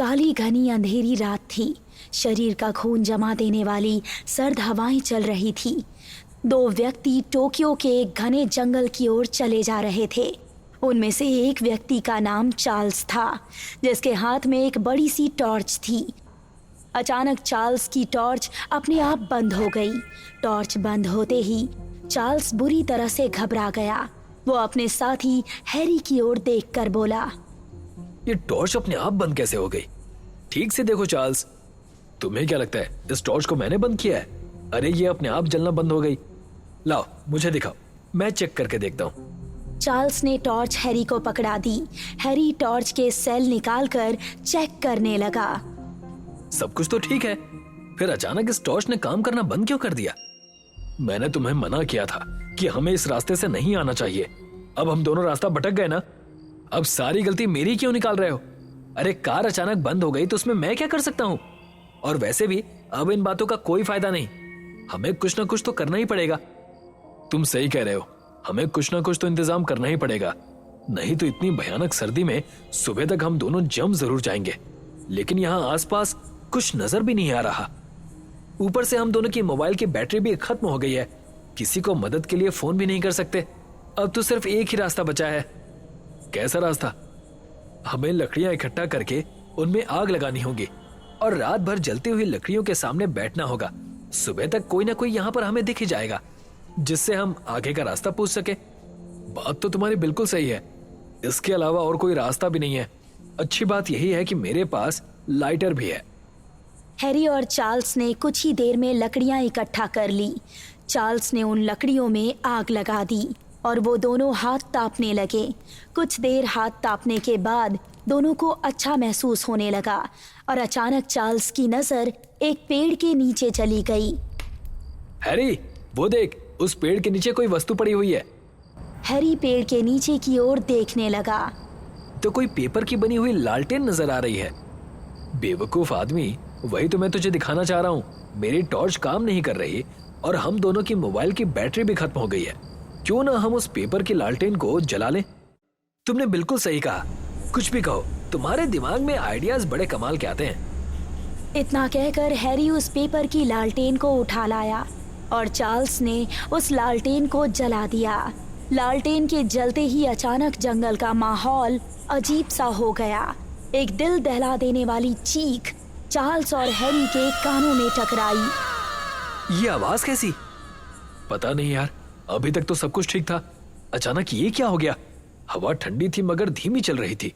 काली घनी अंधेरी रात थी। शरीर का खून जमा देने वाली सर्द हवाएं चल रही थी। दो व्यक्ति टोक्यो के एक घने जंगल की ओर चले जा रहे थे। उनमें से एक व्यक्ति का नाम चार्ल्स था, जिसके हाथ में एक बड़ी सी टॉर्च थी। अचानक चार्ल्स की टॉर्च अपने आप बंद हो गई। टॉर्च बंद होते ही चार्ल्स बुरी तरह से घबरा गया। वो अपने साथी हैरी की ओर देखकर बोला, ये टॉर्च अपने आप बंद कैसे हो गई? ठीक से देखो चार्ल्स, तुम्हें क्या लगता है इस टॉर्च को मैंने बंद किया है? अरे ये अपने आप जलना बंद हो गई। लाओ मुझे दिखाओ, मैं चेक करके देखता हूँ। चार्ल्स ने टॉर्च हैरी को पकड़ा दी। हैरी टॉर्च के सेल निकालकर चेक करने लगा। सब कुछ तो ठीक है, फिर अचानक इस टॉर्च ने काम करना बंद क्यों कर दिया? मैंने तुम्हें मना किया था कि हमें इस रास्ते से नहीं आना चाहिए। अब हम दोनों रास्ता भटक गए ना। अब सारी गलती मेरी क्यों निकाल रहे हो? अरे कार अचानक बंद हो गई तो उसमें मैं क्या कर सकता हूँ? और वैसे भी अब इन बातों का कोई फायदा नहीं। हमें कुछ ना कुछ तो करना ही पड़ेगा। तुम सही कह रहे हो, हमें कुछ ना कुछ तो इंतजाम करना ही पड़ेगा, नहीं तो इतनी भयानक सर्दी में सुबह तक हम दोनों जम जरूर जाएंगे। लेकिन यहाँ आसपास कुछ नजर भी नहीं आ रहा। ऊपर से हम दोनों की मोबाइल की बैटरी भी खत्म हो गई है। किसी को मदद के लिए फोन भी नहीं कर सकते। अब तो सिर्फ एक ही रास्ता बचा है। कैसा रास्ता? हमें लकड़ियां इकट्ठा करके उनमें आग लगानी होगी और रात भर जलती हुई लकड़ियों के सामने बैठना होगा। सुबह तक कोई ना कोई यहाँ पर हमें दिख ही जाएगा, जिससे हम आगे का रास्ता पूछ सके। बात तो तुम्हारी बिल्कुल सही है, इसके अलावा और कोई रास्ता भी नहीं है। अच्छी बात यही है कि मेरे पास लाइटर भी है। हैरी और चार्ल्स ने कुछ ही देर में लकड़ियां इकट्ठा कर ली। चार्ल्स ने उन लकड़ियों में आग लगा दी और वो दोनों हाथ तापने लगे। कुछ देर हाथ तापने के बाद दोनों को अच्छा महसूस होने लगा और अचानक चार्ल्स की नजर एक पेड़ के नीचे चली गई। हैरी, वो देख, उस पेड़ के नीचे कोई वस्तु पड़ी हुई है। हैरी पेड़ के नीचे की ओर देखने लगा तो कोई पेपर की बनी हुई लालटेन नजर आ रही है। बेवकूफ आदमी, वही तो मैं तुझे दिखाना चाह रहा हूँ। मेरी टॉर्च काम नहीं कर रही और हम दोनों की मोबाइल की बैटरी भी खत्म हो गई है। क्यों ना हम उस पेपर की लालटेन को जला लें? तुमने बिल्कुल सही कहा। कुछ भी कहो, तुम्हारे दिमाग में आइडियाज बड़े कमाल के आते हैं। इतना कहकर हैरी उस पेपर की लालटेन को उठा लाया और चार्ल्स ने उस लालटेन को जला दिया। लालटेन के जलते ही अचानक जंगल का माहौल अजीब सा हो गया। एक दिल दहला देने वाली चीख चार्ल्स और हैरी के कानों में टकराई। ये आवाज कैसी? पता नहीं यार, अभी तक तो सब कुछ ठीक था। अचानक ये क्या हो गया? हवा ठंडी थी मगर धीमी चल रही थी।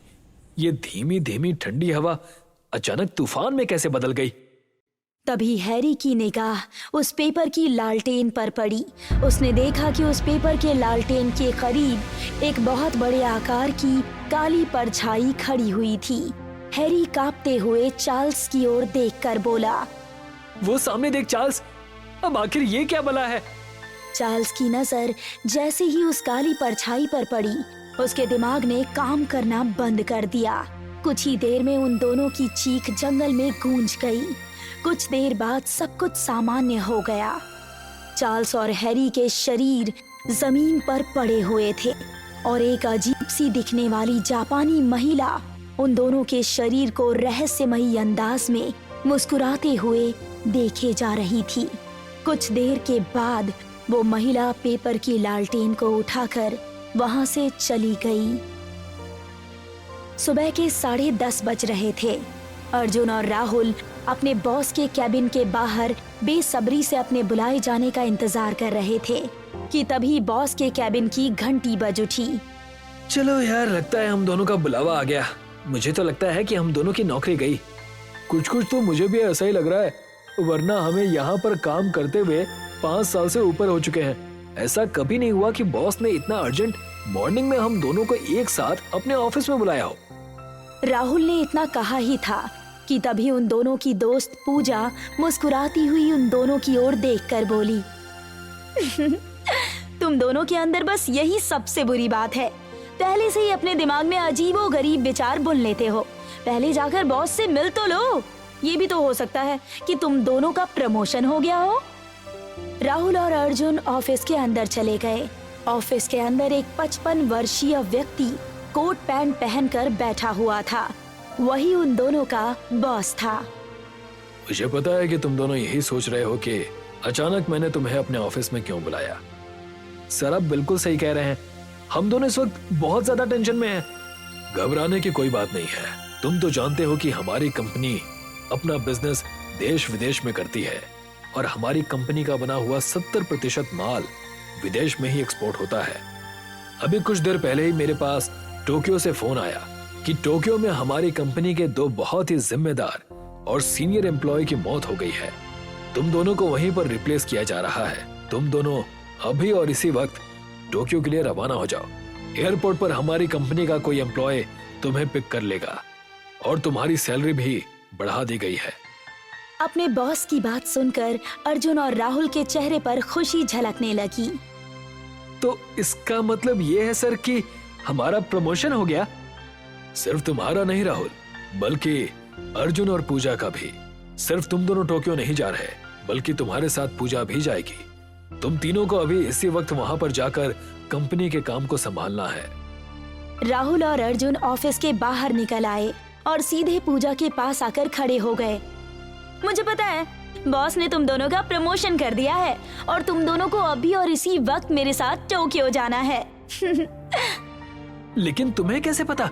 ये धीमी धीमी ठंडी हवा अचानक तूफान में कैसे बदल गई? तभी हैरी की निगाह उस पेपर की लालटेन पर पड़ी। उसने देखा कि उस पेपर के लालटेन के करीब एक बहुत बड़े आकार की काली परछाई खड़ी हुई थी। हैरी कांपते हुए चार्ल्स की ओर देखकर बोला, वो सामने देख चार्ल्स, अब आखिर ये क्या बला है? चार्ल्स की नजर जैसे ही उस काली परछाई पर पड़ी, उसके दिमाग ने काम करना बंद कर दिया। कुछ ही देर में उन दोनों की चीख जंगल में गूंज गई। कुछ देर बाद सब कुछ सामान्य हो गया। चार्ल्स और हैरी के शरीर जमीन पर पड़े हुए थे और एक अजीब सी दिखने वाली जापानी महिला उन दोनों के शरीर को रहस्यमयी अंदाज में मुस्कुराते हुए देखे जा रही थी। कुछ देर के बाद वो महिला पेपर की लालटेन को उठाकर वहां से चली गई। सुबह के 10:30 बज रहे थे। अर्जुन और राहुल अपने बॉस के कैबिन के बाहर बेसब्री से अपने बुलाए जाने का इंतजार कर रहे थे कि तभी बॉस के कैबिन की घंटी बज उठी। चलो यार, लगता है हम दोनों का बुलावा आ गया। मुझे तो लगता है कि हम दोनों की नौकरी गई। कुछ तो मुझे भी ऐसा ही लग रहा है, वरना हमें यहाँ पर काम करते हुए 5 साल से ऊपर हो चुके हैं। ऐसा कभी नहीं हुआ कि बॉस ने इतना अर्जेंट मॉर्निंग में हम दोनों को एक साथ अपने ऑफिस में बुलाया हो। राहुल ने इतना कहा ही था कि तभी उन दोनों की दोस्त पूजा मुस्कुराती हुई उन दोनों की ओर देखकर बोली, तुम दोनों के अंदर बस यही सबसे बुरी बात है। पहले से ही अपने दिमाग में अजीबो गरीब विचार बुन लेते हो। पहले जाकर बॉस से मिल तो लो। ये भी तो हो सकता है कि तुम दोनों का प्रमोशन हो गया हो। राहुल और अर्जुन ऑफिस के अंदर चले गए। ऑफिस के अंदर एक 55 वर्षीय व्यक्ति कोट पैंट पहनकर बैठा हुआ था। वही उन दोनों का बॉस था। मुझे पता है कि तुम दोनों यही सोच रहे हो कि अचानक मैंने तुम्हें अपने ऑफिस में क्यों बुलाया। सर आप बिल्कुल सही कह रहे हैं, हम दोनों इस वक्त बहुत ज्यादा टेंशन में हैं। घबराने की कोई बात नहीं है। तुम तो जानते हो कि हमारी कंपनी अपना बिजनेस देश विदेश में करती है और हमारी कंपनी का बना हुआ 70% माल विदेश में ही एक्सपोर्ट होता है। अभी कुछ देर पहले ही मेरे पास टोक्यो से फोन आया कि टोक्यो में हमारी कंपनी के 2 बहुत ही जिम्मेदार और सीनियर एम्प्लॉय की मौत हो गई है। तुम दोनों को वहीं पर रिप्लेस किया जा रहा है। तुम दोनों अभी और इसी वक्त टोक्यो के लिए रवाना हो जाओ। एयरपोर्ट पर हमारी कंपनी का कोई एम्प्लॉय तुम्हें पिक कर लेगा और तुम्हारी सैलरी भी बढ़ा दी गई है। अपने बॉस की बात सुनकर अर्जुन और राहुल के चेहरे पर खुशी झलकने लगी। तो इसका मतलब ये है सर कि हमारा प्रमोशन हो गया। सिर्फ तुम्हारा नहीं राहुल, बल्कि अर्जुन और पूजा का भी। सिर्फ तुम दोनों टोक्यो नहीं जा रहे, बल्कि तुम्हारे साथ पूजा भी जाएगी। तुम तीनों को अभी इसी वक्त वहां पर जाकर कंपनी के काम को संभालना है। राहुल और अर्जुन ऑफिस के बाहर निकल आए और सीधे पूजा के पास आकर खड़े हो गए। मुझे पता है, बॉस ने तुम दोनों का प्रमोशन कर दिया है और तुम दोनों को अभी और इसी वक्त मेरे साथ टोक्यो जाना है। लेकिन तुम्हें कैसे पता?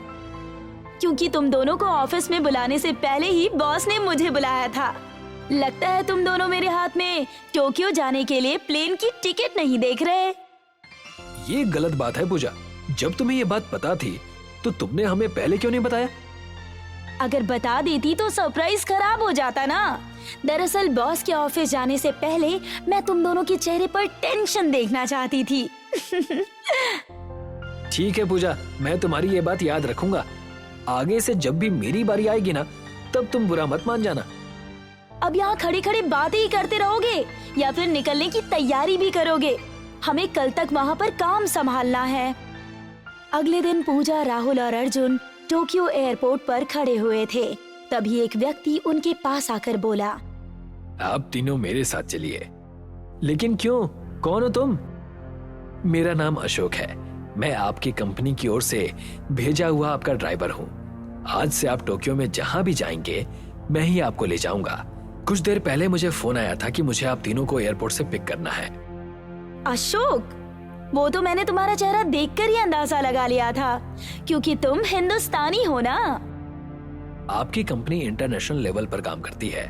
क्योंकि तुम दोनों को ऑफिस में बुलाने से पहले ही बॉस ने मुझे बुलाया था। लगता है तुम दोनों मेरे हाथ में टोक्यो जाने के लिए प्लेन की टिकट नहीं देख रहे। ये गलत बात है पूजा। जब तुम्हें ये बात पता थी तो तुमने हमें पहले क्यों नहीं बताया? अगर बता देती तो सरप्राइज खराब हो जाता ना। दरअसल बॉस के ऑफिस जाने से पहले मैं तुम दोनों के चेहरे पर टेंशन देखना चाहती थी। ठीक है पूजा, मैं तुम्हारी ये बात याद रखूंगा। आगे से जब भी मेरी बारी आएगी ना, तब तुम बुरा मत मान जाना। अब यहाँ खड़े खड़े बातें ही करते रहोगे या फिर निकलने की तैयारी भी करोगे? हमें कल तक वहाँ पर काम संभालना है। अगले दिन पूजा, राहुल और अर्जुन टोक्यो एयरपोर्ट पर खड़े हुए थे। तभी एक व्यक्ति उनके पास आकर बोला, आप तीनों मेरे साथ चलिए। लेकिन क्यों? कौन हो तुम? मेरा नाम अशोक है। मैं आपकी कंपनी की ओर से भेजा हुआ आपका ड्राइवर हूँ। आज से आप टोक्यो में जहाँ भी जाएंगे मैं ही आपको ले जाऊंगा। कुछ देर पहले मुझे फोन आया था कि मुझे आप तीनों को एयरपोर्ट से पिक करना है। अशोक, वो तो मैंने तुम्हारा चेहरा देखकर ही अंदाजा लगा लिया था, क्योंकि तुम हिंदुस्तानी हो ना। आपकी कंपनी इंटरनेशनल लेवल पर काम करती है।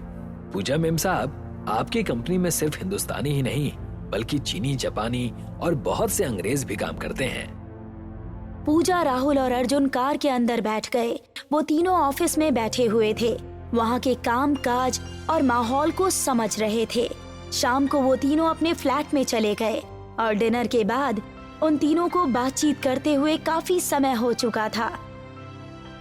पूजा मेम साहब, आपकी कंपनी में सिर्फ हिंदुस्तानी ही नहीं, बल्कि चीनी, जापानी और बहुत से अंग्रेज भी काम करते हैं। पूजा, राहुल और अर्जुन कार के अंदर बैठ गए। वो तीनों ऑफिस में बैठे हुए थे, वहाँ के काम काज और माहौल को समझ रहे थे। शाम को वो तीनों अपने फ्लैट में चले गए और डिनर के बाद उन तीनों को बातचीत करते हुए काफी समय हो चुका था।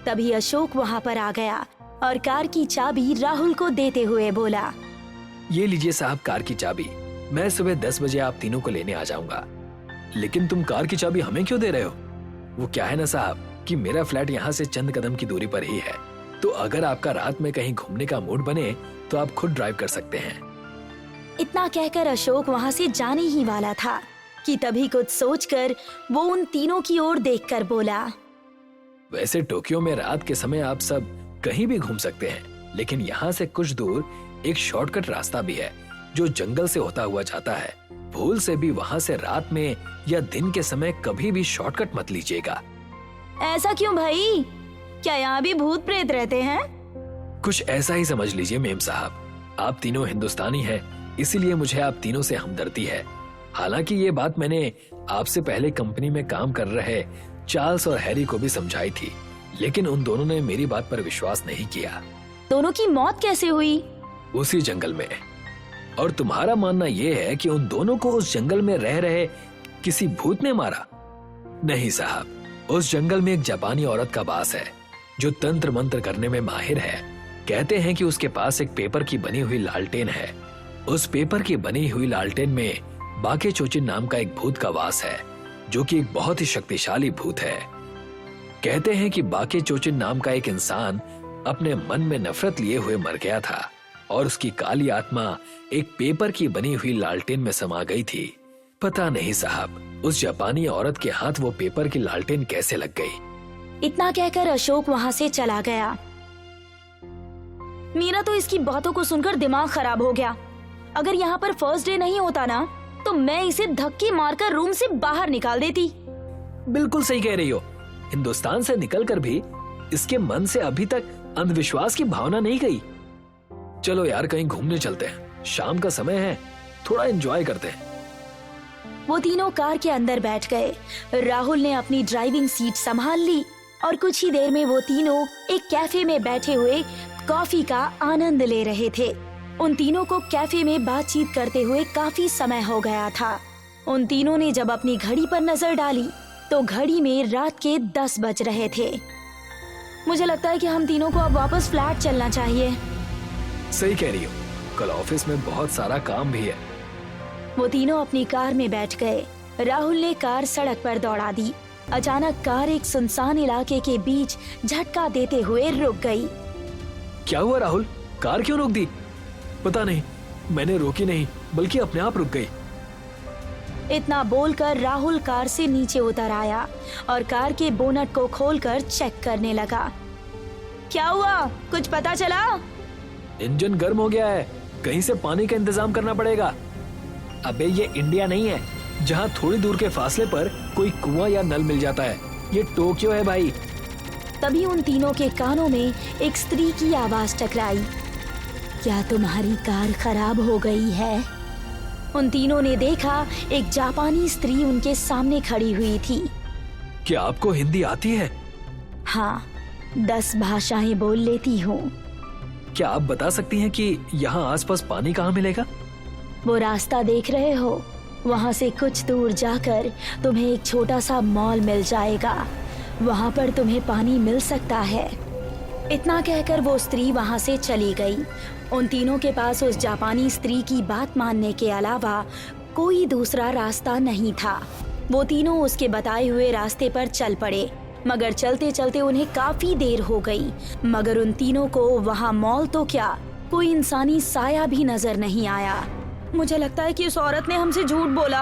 तभी अशोक वहाँ पर आ गया और कार की चाबी राहुल को देते हुए बोला, ये लीजिए साहब कार की चाबी। मैं सुबह 10 बजे आप तीनों को लेने आ जाऊंगा। लेकिन तुम कार की चाबी हमें क्यों दे रहे हो? वो क्या है ना साहब कि मेरा फ्लैट यहाँ से चंद कदम की दूरी पर ही है, तो अगर आपका रात में कहीं घूमने का मूड बने तो आप खुद ड्राइव कर सकते हैं। इतना कहकर अशोक वहाँ से जाने ही वाला था कि तभी कुछ सोचकर वो उन तीनों की ओर देखकर बोला, वैसे टोक्यो में रात के समय आप सब कहीं भी घूम सकते हैं, लेकिन यहाँ से कुछ दूर एक शॉर्टकट रास्ता भी है जो जंगल से होता हुआ जाता है। भूल से भी वहाँ से रात में या दिन के समय कभी भी शॉर्टकट मत लीजिएगा। ऐसा क्यों भाई? क्या यहाँ भी भूत प्रेत रहते हैं? कुछ ऐसा ही समझ लीजिए मेम साहब। आप तीनों हिंदुस्तानी हैं, इसीलिए मुझे आप तीनों से हमदर्दी है। हालांकि ये बात मैंने आपसे पहले कंपनी में काम कर रहे चार्ल्स और हैरी को भी समझाई थी, लेकिन उन दोनों ने मेरी बात पर विश्वास नहीं किया। दोनों की मौत कैसे हुई? उसी जंगल में। और तुम्हारा मानना यह है कि उन दोनों को उस जंगल में रह रहे किसी भूत ने मारा? नहीं साहब, उस जंगल में एक जापानी औरत का वास है जो तंत्र मंत्र करने में माहिर है। कहते हैं कि उसके पास एक पेपर की बनी हुई लालटेन है। उस पेपर की बनी हुई लालटेन में बाके चोचिन नाम का एक भूत का वास है, जो कि एक बहुत ही शक्तिशाली भूत है। कहते हैं कि बाके चोचिन नाम का एक इंसान अपने मन में नफरत लिए हुए मर गया था और उसकी काली आत्मा एक पेपर की बनी हुई लालटेन में समा गई थी। पता नहीं साहब, उस जापानी औरत के हाथ वो पेपर की लालटेन कैसे लग गई। इतना कहकर अशोक वहाँ से चला गया मेरा तो इसकी बातों को सुनकर दिमाग खराब हो गया। अगर यहाँ पर फर्स्ट डे नहीं होता ना तो मैं इसे धक्के मारकर रूम से बाहर निकाल देती। बिल्कुल सही कह रही हो। हिंदुस्तान से निकलकर भी इसके मन से अभी तक अंधविश्वास की भावना नहीं गई। चलो यार कहीं घूमने चलते हैं, शाम का समय है, थोड़ा एंजॉय करते हैं। वो तीनों कार के अंदर बैठ गए। राहुल ने अपनी ड्राइविंग सीट संभाल ली और कुछ ही देर में वो तीनों एक कैफे में बैठे हुए कॉफी का आनंद ले रहे थे। उन तीनों को कैफे में बातचीत करते हुए काफी समय हो गया था। उन तीनों ने जब अपनी घड़ी पर नजर डाली तो घड़ी में रात के 10 बज रहे थे। मुझे लगता है कि हम तीनों को अब वापस फ्लैट चलना चाहिए। सही कह रही हो, कल ऑफिस में बहुत सारा काम भी है। वो तीनों अपनी कार में बैठ गए। राहुल ने कार सड़क पर दौड़ा दी। अचानक कार एक सुनसान इलाके के बीच झटका देते हुए रुक गई। क्या हुआ राहुल, कार क्यों रोक दी? पता नहीं, मैंने रोकी नहीं बल्कि अपने आप रुक गई। इतना बोलकर राहुल कार से नीचे उतर आया और कार के बोनट को खोलकर चेक करने लगा। क्या हुआ, कुछ पता चला? इंजन गर्म हो गया है, कहीं से पानी का इंतजाम करना पड़ेगा। अबे ये इंडिया नहीं है जहाँ थोड़ी दूर के फासले पर कोई कुआं या नल मिल जाता है, ये टोक्यो है भाई। तभी उन तीनों के कानों में एक स्त्री की आवाज टकराई। क्या तुम्हारी कार खराब हो गई है? उन तीनों ने देखा एक जापानी स्त्री उनके सामने खड़ी हुई थी। क्या आपको हिंदी आती है? हाँ, 10 भाषाएं बोल लेती हूँ। क्या आप बता सकती हैं कि यहाँ आसपास पानी कहाँ मिलेगा? वो रास्ता देख रहे हो, वहाँ से कुछ दूर जाकर तुम्हें एक छोटा सा मॉल मिल जाएगा, वहाँ पर तुम्हें पानी मिल सकता है। इतना कहकर वो स्त्री वहाँ से चली गई। उन तीनों के पास उस जापानी स्त्री की बात मानने के अलावा कोई दूसरा रास्ता नहीं था। वो तीनों उसके बताए हुए रास्ते पर चल पड़े, मगर चलते चलते उन्हें काफी देर हो गई। मगर उन तीनों को वहाँ मॉल तो क्या, कोई इंसानी साया भी नजर नहीं आया। मुझे लगता है कि उस औरत ने हमसे झूठ बोला।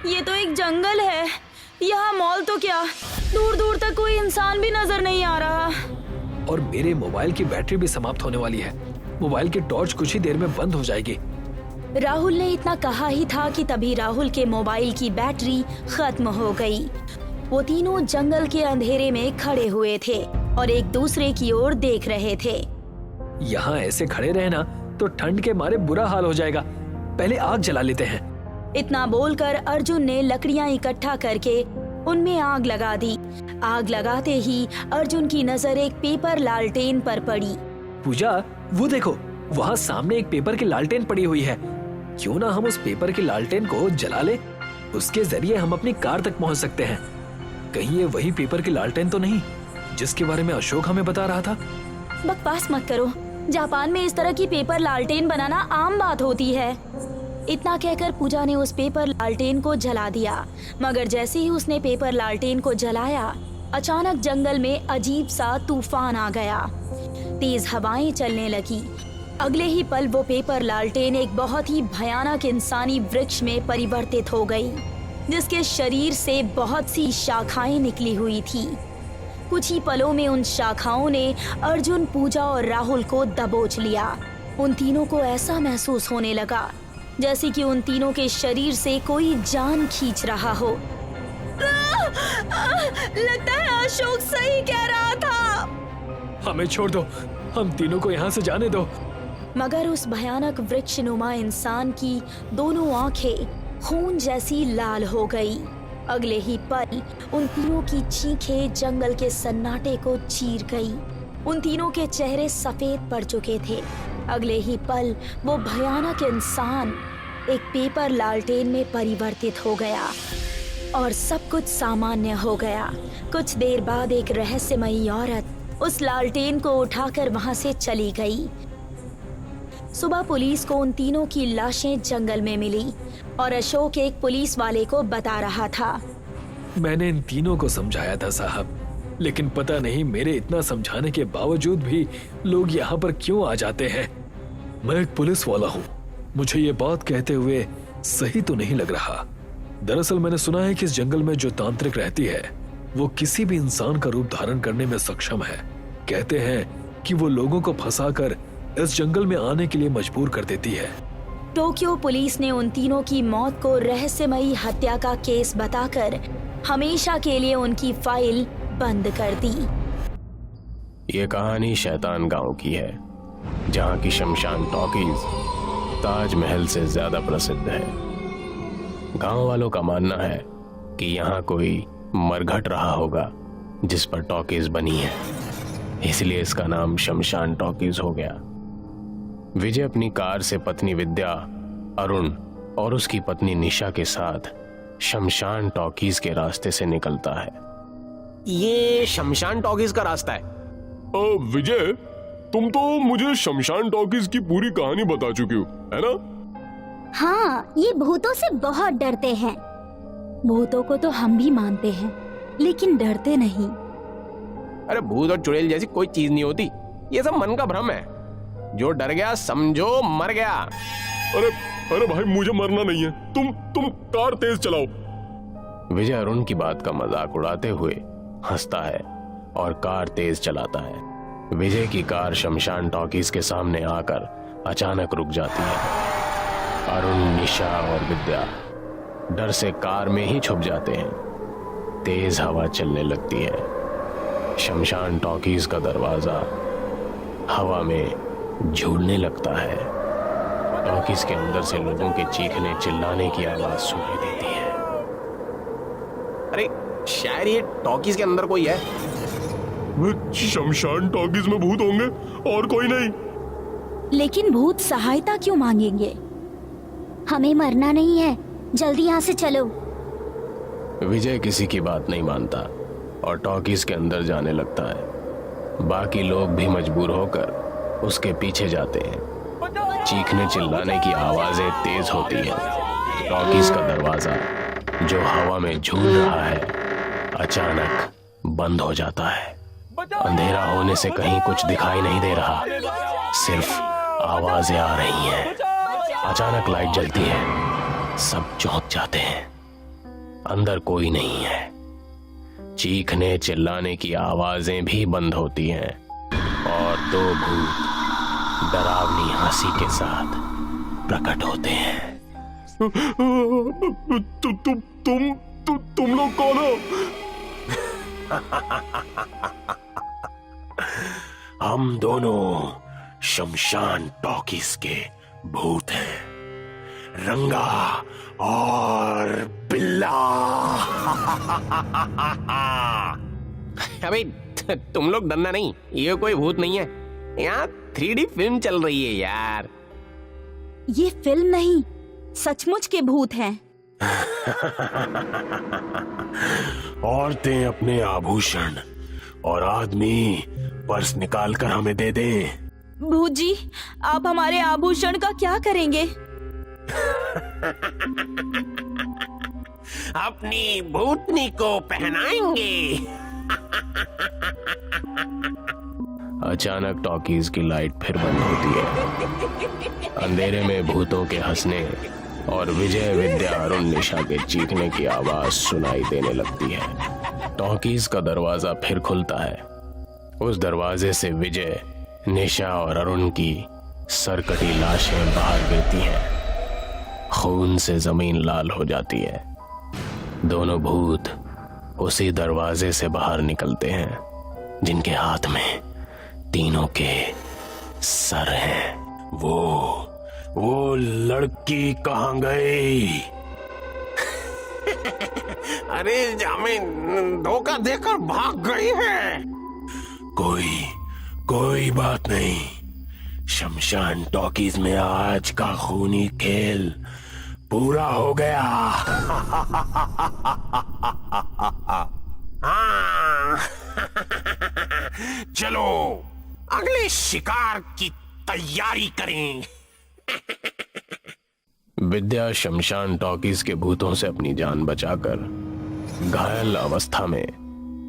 ये तो एक जंगल है, यहाँ मॉल तो क्या, दूर दूर तक कोई इंसान भी नजर नहीं आ रहा। और मेरे मोबाइल की बैटरी भी समाप्त होने वाली है, मोबाइल की टॉर्च कुछ ही देर में बंद हो जाएगी। राहुल ने इतना कहा ही था कि तभी राहुल के मोबाइल की बैटरी खत्म हो गई। वो तीनों जंगल के अंधेरे में खड़े हुए थे और एक दूसरे की ओर देख रहे थे। यहाँ ऐसे खड़े रहना तो ठंड के मारे बुरा हाल हो जाएगा, पहले आग जला लेते हैं। इतना बोलकर अर्जुन ने लकड़ियाँ इकट्ठा करके उनमें आग लगा दी। आग लगाते ही अर्जुन की नजर एक पेपर लालटेन पर पड़ी। पूजा, वो देखो, वहाँ सामने एक पेपर की लालटेन पड़ी हुई है। क्यों ना हम उस पेपर की लालटेन को जला ले, उसके जरिए हम अपनी कार तक पहुँच सकते हैं। कहीं ये वही पेपर की लालटेन तो नहीं जिसके बारे में अशोक हमें बता रहा था? बकवास मत करो, जापान में इस तरह की पेपर लालटेन बनाना आम बात होती है। इतना कहकर पूजा ने उस पेपर लालटेन को जला दिया। मगर जैसे ही उसने पेपर लालटेन को जलाया, अचानक जंगल में अजीब सा तूफान आ गया। तेज हवाएं चलने लगी। अगले ही पल वो पेपर लालटेन एक बहुत ही भयानक इंसानी वृक्ष में परिवर्तित हो गई, जिसके शरीर से बहुत सी शाखाएं निकली हुई थी। कुछ ही पलों में उन शाखाओं ने अर्जुन, पूजा और राहुल को दबोच लिया। उन तीनों को ऐसा महसूस होने लगा जैसे कि उन तीनों के शरीर से कोई जान खींच रहा हो। लगता है अशोक सही कह रहा था। हमें छोड़ दो, हम तीनों को यहाँ से जाने दो। मगर उस भयानक वृक्षनुमा इंसान की दोनों आंखें खून जैसी लाल हो गई। अगले ही पल उन तीनों की चीखें जंगल के सन्नाटे को चीर गई। उन तीनों के चेहरे सफेद पड़ चुके थे। अगले ही पल वो भयानक इंसान एक पेपर लालटेन में परिवर्तित हो गया और सब कुछ सामान्य हो गया। कुछ देर बाद एक रहस्यमयी औरत उस लालटेन को उठाकर वहां से चली गई। सुबह पुलिस को उन तीनों की लाशें जंगल में मिली और अशोक एक पुलिस वाले को बता रहा था। मैंने इन तीनों को समझाया था साहब, लेकिन पता नहीं मेरे इतना समझाने के बावजूद भी लोग यहाँ पर क्यों आ जाते हैं। मैं एक पुलिस वाला हूँ, मुझे ये बात कहते हुए सही तो नहीं लग रहा। दरअसल मैंने सुना है कि इस जंगल में जो तांत्रिक रहती है वो किसी भी इंसान का रूप धारण करने में सक्षम है। कहते हैं कि वो लोगों को फंसाकर इस जंगल में आने के लिए मजबूर कर देती है। टोक्यो पुलिस ने उन तीनों की मौत को रहस्यमयी हत्या का केस बताकर हमेशा के लिए उनकी फाइल बंद कर दी। ये कहानी शैतान गांव की है, जहां की शमशान टॉकीज ताजमहल से ज्यादा प्रसिद्ध है। गांव वालों का मानना है कि यहाँ कोई मरघट रहा होगा जिस पर टॉकीज बनी है, इसलिए इसका नाम शमशान टॉकीज हो गया। विजय अपनी कार से पत्नी विद्या, अरुण और उसकी पत्नी निशा के साथ शमशान टॉकीज के रास्ते से निकलता है। ये शमशान टॉकीज का रास्ता है। विजय, तुम तो मुझे शमशान टॉकीज की पूरी कहानी बता चुकी हो, है ना? हाँ, ये भूतों से बहुत डरते हैं। भूतों को तो हम भी मानते हैं, लेकिन डरते नहीं। अरे भूत और चुड़ैल जैसी कोई चीज नहीं होती, ये सब मन का भ्रम है। जो डर गया समझो मर गया। अरे अरे भाई, मुझे मरना नहीं है। तुम कार तेज चलाओ। विजय अरुण की बात का मजाक उड़ाते हुए हंसता है और कार तेज चलाता है। विजय की कार शमशान टॉकीज के सामने आकर अचानक रुक जाती है। अरुण, निशा और विद्या डर से कार में ही छुप जाते हैं। तेज हवा चलने लगती है। शमशान टॉकीज का दरवाजा हवा में झूलने लगता है। टॉकीज के अंदर से लोगों के चीखने चिल्लाने की आवाज सुनाई देती है। अरे शायद ये टॉकीज के अंदर कोई है। शमशान टॉकीज में भूत होंगे और कोई नहीं। लेकिन भूत सहायता क्यों मांगेंगे? हमें मरना नहीं है, जल्दी यहाँ से चलो। विजय किसी की बात नहीं मानता और टॉकीज के अंदर जाने लगता है। बाकी लोग भी मजबूर होकर उसके पीछे जाते हैं। चीखने चिल्लाने की आवाजें तेज होती हैं। टॉकीज का दरवाजा जो हवा में झूल रहा है अचानक बंद हो जाता है। अंधेरा होने से कहीं कुछ दिखाई नहीं दे रहा, सिर्फ आवाजें आ रही हैं। अचानक लाइट जलती है, सब चौंक जाते हैं। अंदर कोई नहीं है। चीखने चिल्लाने की आवाजें भी बंद होती हैं और दो भूत डरावनी हंसी के साथ प्रकट होते हैं। तुम लोग कौन हो? हम दोनों शमशान टॉकीज के भूत हैं, रंगा और बिल्ला। अबे तुम लोग डरना नहीं, ये कोई भूत नहीं है। यहाँ 3D फिल्म चल रही है यार। ये फिल्म नहीं, सचमुच के भूत हैं। औरतें अपने आभूषण और आदमी पर्स निकाल कर हमें दे दे। भूत जी, आप हमारे आभूषण का क्या करेंगे? अपनी भूतनी को पहनाएंगे। अचानक टॉकीज की लाइट फिर बंद होती है। अंधेरे में भूतों के हंसने और विजय, विद्या, अरुण, निशा के चीखने की आवाज सुनाई देने लगती है। टॉकीज का दरवाजा फिर खुलता है। उस दरवाजे से विजय, निशा और अरुण की सरकटी लाशें बाहर गिरती हैं। खून से जमीन लाल हो जाती है। दोनों भूत उसी दरवाजे से बाहर निकलते हैं, जिनके हाथ में तीनों के सर हैं। वो लड़की कहाँ गई? अरे हमें धोखा देकर भाग गई है। कोई बात नहीं। शमशान टॉकीज में आज का खूनी खेल पूरा हो गया। हाँ। चलो अगले शिकार की तैयारी करें। विद्या शमशान टॉकीज के भूतों से अपनी जान बचाकर घायल अवस्था में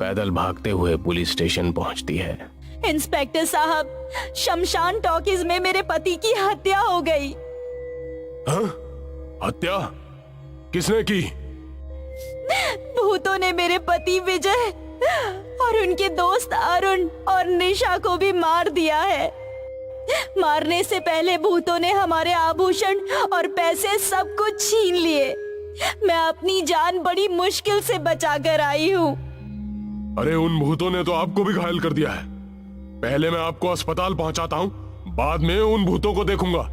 पैदल भागते हुए पुलिस स्टेशन पहुंचती है। इंस्पेक्टर साहब, शमशान टॉकीज में मेरे पति की हत्या हो गई। हाँ? हत्या किसने की? भूतों ने मेरे पति विजय और उनके दोस्त अरुण और निशा को भी मार दिया है। मारने से पहले भूतों ने हमारे आभूषण और पैसे सब कुछ छीन लिए। मैं अपनी जान बड़ी मुश्किल से बचाकर आई हूँ। अरे उन भूतों ने तो आपको भी घायल कर दिया है। पहले मैं आपको अस्पताल पहुंचाता हूँ, बाद में उन भूतों को देखूंगा।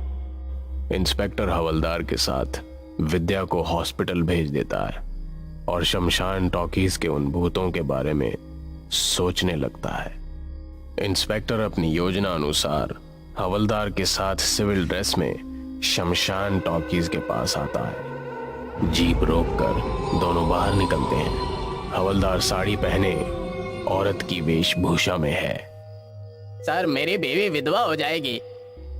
इंस्पेक्टर हवलदार के साथ विद्या को हॉस्पिटल भेज देता है और शमशान टॉकीज के उन भूतों के बारे में सोचने लगता है। इंस्पेक्टर अपनी योजना अनुसार हवलदार के साथ सिविल ड्रेस में शमशान टॉकीज के पास आता है। जीप रोककर दोनों बाहर निकलते हैं। हवलदार साड़ी पहने औरत की वेशभूषा में है। सर, मेरी बीवी विधवा हो जाएगी,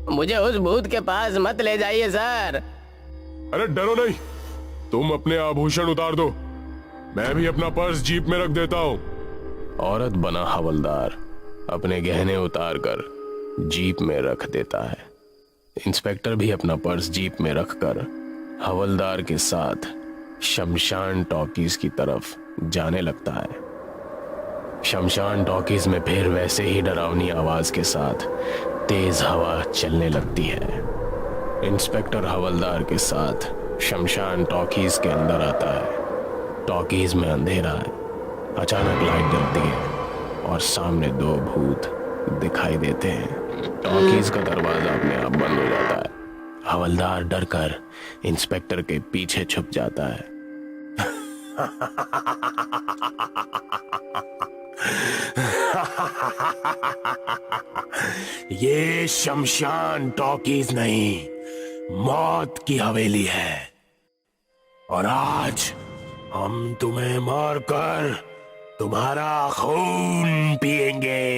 मुझे उस भूत के पास मत ले जाइए सर। अरे डरो नहीं, तुम अपने आभूषण उतार दो, मैं भी अपना पर्स जीप में रख देता हूँ। औरत बना हवलदार अपने गहने उतारकर जीप में रख देता है। इंस्पेक्टर भी अपना पर्स जीप में रखकर हवलदार के साथ शमशान टॉकीज की तरफ जाने लगता है। शमशान टॉकीज में फिर वैसे ही डरावनी आवाज के साथ तेज हवा चलने लगती है। इंस्पेक्टर हवलदार के साथ शमशान टॉकीज के अंदर आता है। टॉकीज में अंधेरा है। अचानक लाइट जलती है और सामने दो भूत दिखाई देते हैं। टॉकीज का दरवाजा अपने आप बंद हो जाता है। हवलदार डरकर इंस्पेक्टर के पीछे छुप जाता है। ये शमशान टॉकीज नहीं, मौत की हवेली है और आज हम तुम्हें मारकर तुम्हारा खून पिएंगे।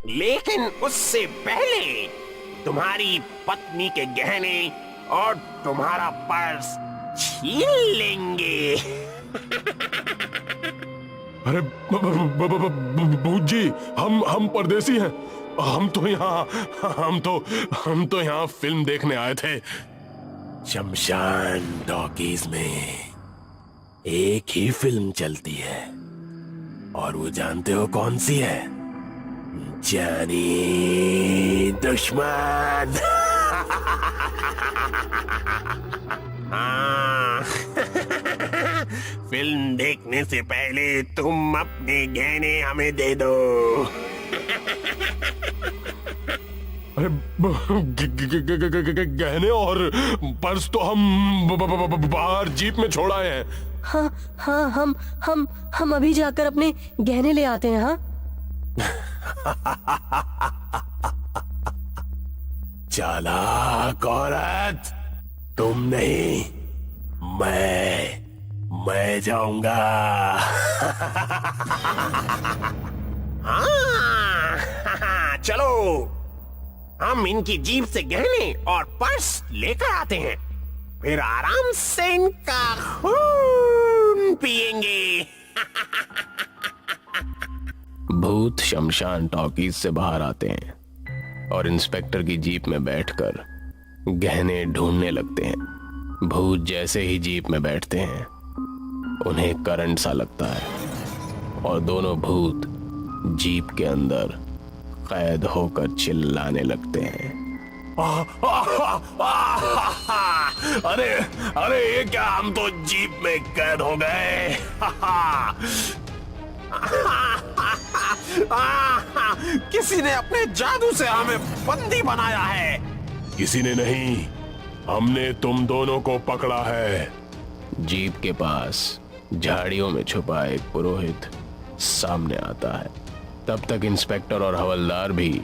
लेकिन उससे पहले तुम्हारी पत्नी के गहने और तुम्हारा पर्स छीन लेंगे। अरे भूत जी, हम परदेसी हैं। हम तो यहाँ फिल्म देखने आए थे। शमशान टॉकीज में एक ही फिल्म चलती है और वो जानते हो कौन सी है? जानी दुश्मन। फिल्म देखने से पहले तुम अपने गहने हमें दे दो। अरे गहने और पर्स तो हम बाहर जीप में छोड़ आए हैं। हाँ, हम अभी जाकर अपने गहने ले आते हैं। हाँ, चालाक औरत, तुम नहीं, मैं जाऊंगा। हाँ, चलो हम इनकी जीप से गहने और पर्स लेकर आते हैं, फिर आराम से इनका खून पिएंगे। भूत शमशान टॉकीज से बाहर आते हैं और इंस्पेक्टर की जीप में बैठकर गहने ढूंढने लगते हैं। भूत जैसे ही जीप में बैठते हैं उन्हें करंट सा लगता है और दोनों भूत जीप के अंदर कैद होकर चिल्लाने लगते हैं। अरे अरे ये क्या, हम तो जीप में कैद हो गए। किसी ने अपने जादू से हमें बंदी बनाया है। किसी ने नहीं, हमने तुम दोनों को पकड़ा है। जीप के पास झाड़ियों में छुपा एक पुरोहित सामने आता है। तब तक इंस्पेक्टर और हवलदार भी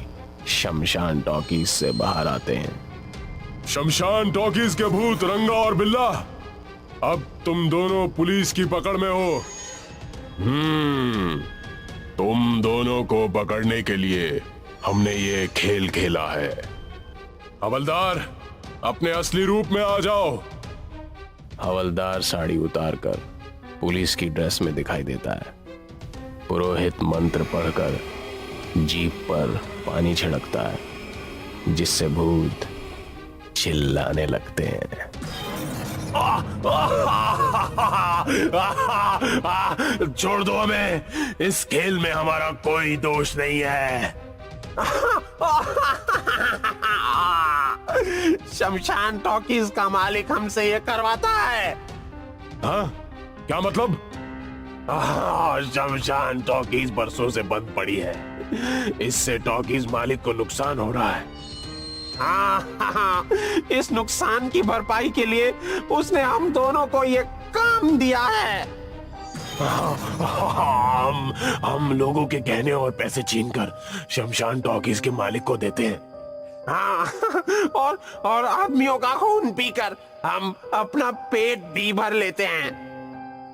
शमशान टॉकीज से बाहर आते हैं। शमशान टॉकीज के भूत रंगा और बिल्ला, अब तुम दोनों पुलिस की पकड़ में हो। तुम दोनों को पकड़ने के लिए हमने ये खेल खेला है। हवलदार, अपने असली रूप में आ जाओ। हवलदार साड़ी उतारकर पुलिस की ड्रेस में दिखाई देता है। पुरोहित मंत्र पढ़कर जीप पर पानी छिड़कता है, जिससे भूत चिल्लाने लगते हैं। छोड़ दो हमें, इस खेल में हमारा कोई दोष नहीं है। शमशान टॉकीज का मालिक हमसे ये करवाता है। हाँ, क्या मतलब? शमशान टॉकीज बरसों से बंद पड़ी है, इससे टॉकीज मालिक को नुकसान हो रहा है। हाँ, इस नुकसान की भरपाई के लिए उसने हम दोनों को ये काम दिया है। हम लोगों के गहने और पैसे छीनकर शमशान टॉकीज के मालिक को देते हैं। हाँ, और आदमियों का खून पीकर हम अपना पेट भी भर लेते हैं।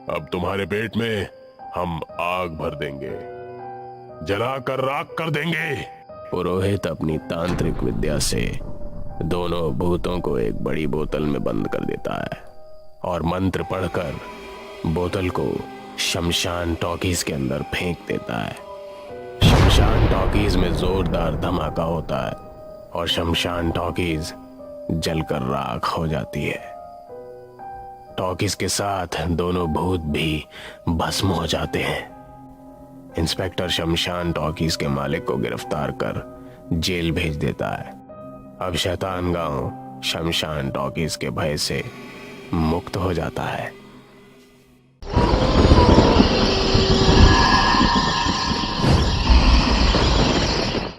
अब तुम्हारे पेट में हम आग भर देंगे, जलाकर राख कर देंगे। पुरोहित अपनी तांत्रिक विद्या से दोनों भूतों को एक बड़ी बोतल में बंद कर देता है और मंत्र पढ़कर बोतल को शमशान टॉकीज के अंदर फेंक देता है। शमशान टॉकीज में जोरदार धमाका होता है और शमशान टॉकीज जलकर राख हो जाती है। टॉकीज के साथ दोनों भूत भी भस्म हो जाते हैं। इंस्पेक्टर शमशान टॉकीज के मालिक को गिरफ्तार कर जेल भेज देता है। अब शैतान गांव शमशान टॉकीज के भय से मुक्त हो जाता है।